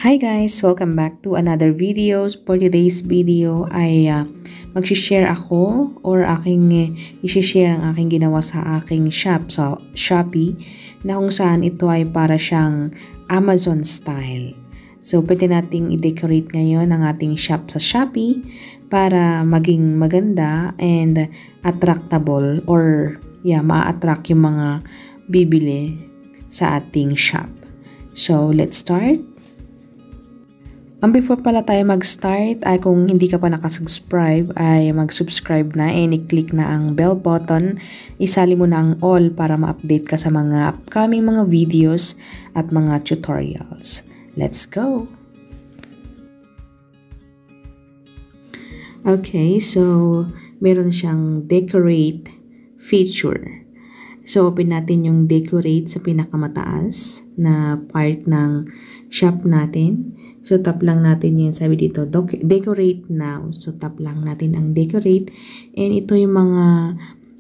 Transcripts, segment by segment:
Hi guys! Welcome back to another videos. For today's video ay mag-share ako or i-share ang aking ginawa sa aking shop sa Shopee na kung saan ito ay para siyang Amazon style. So pwede nating i-decorate ngayon ang ating shop sa Shopee para maging maganda and attractable or ma-attract yung mga bibili sa ating shop. So let's start. Before pala tayo mag-start ay kung hindi ka pa nakasubscribe ay mag-subscribe na and i-click na ang bell button. Isali mo na ang all para ma-update ka sa mga upcoming mga videos at mga tutorials. Let's go! Okay, so meron siyang decorate feature. So open natin yung decorate sa pinakamataas na part ng shop natin. So tap lang natin yan, sabi dito decorate now. So tap lang natin ang decorate and ito yung mga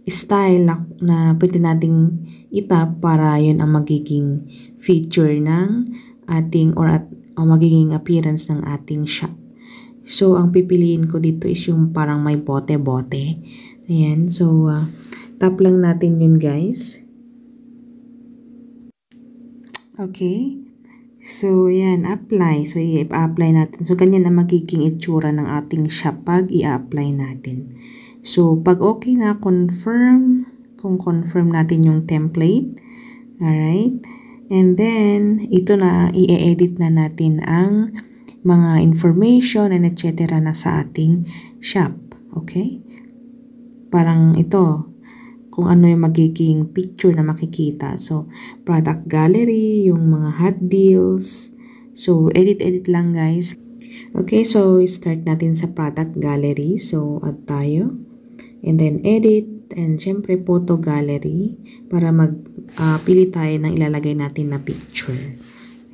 style na pwede nating itap para yun ang magiging feature ng ating or magiging appearance ng ating shop. So ang pipiliin ko dito is yung parang may bote-bote. Ayan, so tap lang natin yun guys. Okay. So, yan, apply. So, i-apply natin. So, ganyan ang magiging itsura ng ating shop pag i-apply natin. So, pag okay na, confirm. Kung confirm natin yung template. Alright. And then, ito na, i-edit na natin ang mga information and etc. na sa ating shop. Okay? Parang ito. Kung ano yung magiging picture na makikita. So, product gallery, yung mga hot deals. So, edit lang guys. Okay, so start natin sa product gallery. So, add tayo. And then edit. And syempre photo gallery. Para magpili tayo ng ilalagay natin na picture.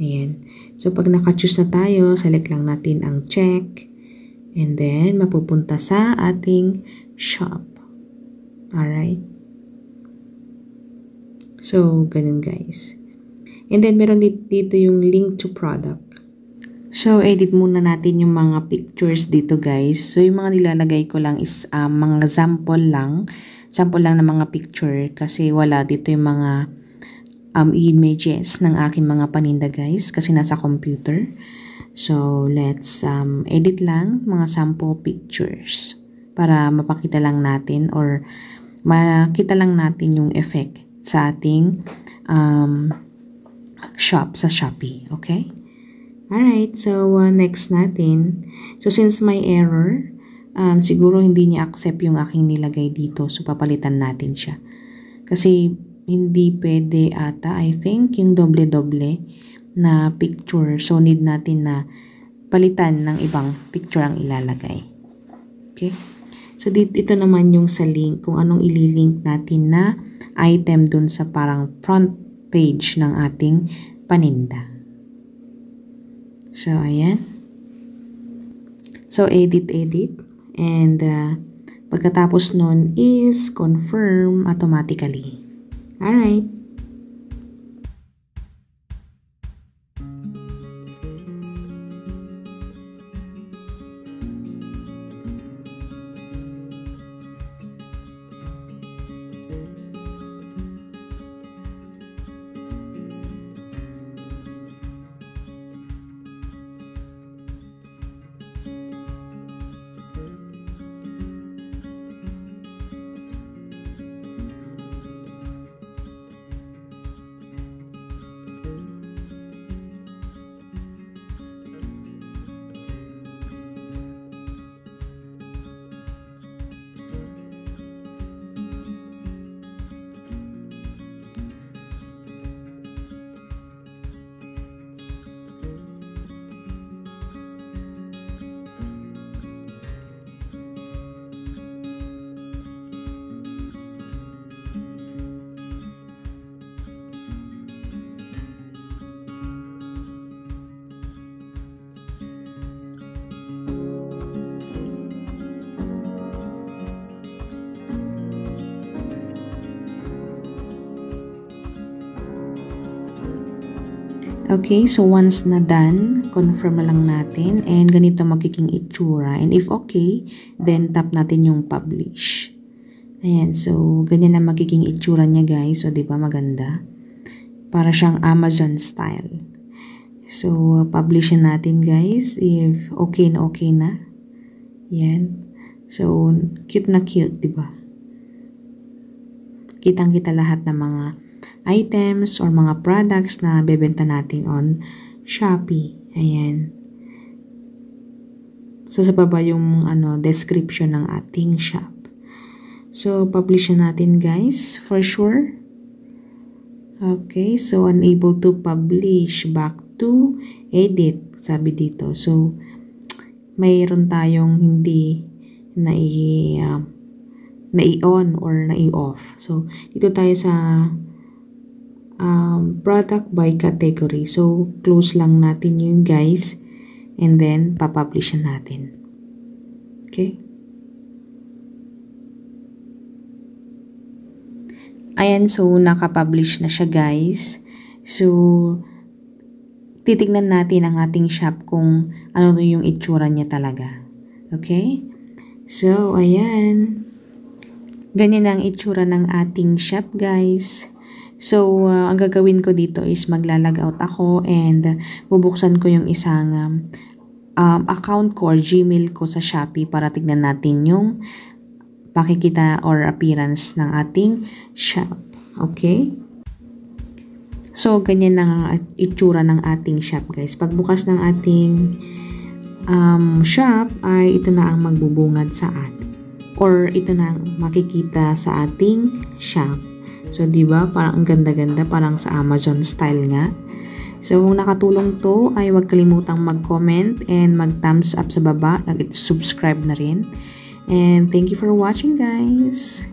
Ayan. So, pag naka-choose na tayo, select lang natin ang check. And then, mapupunta sa ating shop. Alright. So, ganun guys. And then, meron dito yung link to product. So, edit muna natin yung mga pictures dito guys. So, yung mga nilalagay ko lang is mga sample lang. Sample lang ng mga picture kasi wala dito yung mga images ng aking mga paninda guys kasi nasa computer. So, let's edit lang mga sample pictures para mapakita lang natin or makita lang natin yung effect sa ating shop sa Shopee. Okay? Alright. So, next natin. So, since may error, siguro hindi niya accept yung aking nilagay dito. So, papalitan natin siya. Kasi, hindi pwede ata, I think, yung doble-doble na picture. So, need natin na palitan ng ibang picture ang ilalagay. Okay? So, ito naman yung sa link, kung anong ililink natin na item dun sa parang front page ng ating paninda. So, ayan. So, edit. And, pagkatapos nun is confirm automatically. Alright. Okay, so once na done, confirm na lang natin. And ganito magiging itsura. And if okay, then tap natin yung publish. Ayan, so ganyan na magiging itsura niya guys. So, di ba maganda? Para siyang Amazon style. So, publish natin guys if okay na. Yan. So, cute na cute, di ba? Kitang-kita lahat ng mga items or mga products na bebenta natin on Shopee. Ayan. So, sa baba yung description ng ating shop. So, publish na natin guys for sure. Okay, so unable to publish, back to edit, sabi dito. So, mayroon tayong hindi nai-on or nai-off. So, dito tayo sa product by category. So, close lang natin yun guys. And then, papublish natin. Okay? Ayan, so nakapublish na siya guys. So, titignan natin ang ating shop kung ano yung itsura niya talaga. Okay? So, ayan. Ganyan ang itsura ng ating shop guys. So, ang gagawin ko dito is maglalag out ako and bubuksan ko yung isang account ko or Gmail ko sa Shopee para tignan natin yung pakikita or appearance ng ating shop. Okay? So, ganyan ang itsura ng ating shop guys. Pagbukas ng ating shop ay ito na ang magbubungad sa atin. Or ito na ang makikita sa ating shop. So, di ba? Parang ang ganda-ganda. Parang sa Amazon style nga. So, kung nakatulong to, ay huwag kalimutang mag-comment and mag-thumbs up sa baba. Subscribe na rin. And thank you for watching, guys.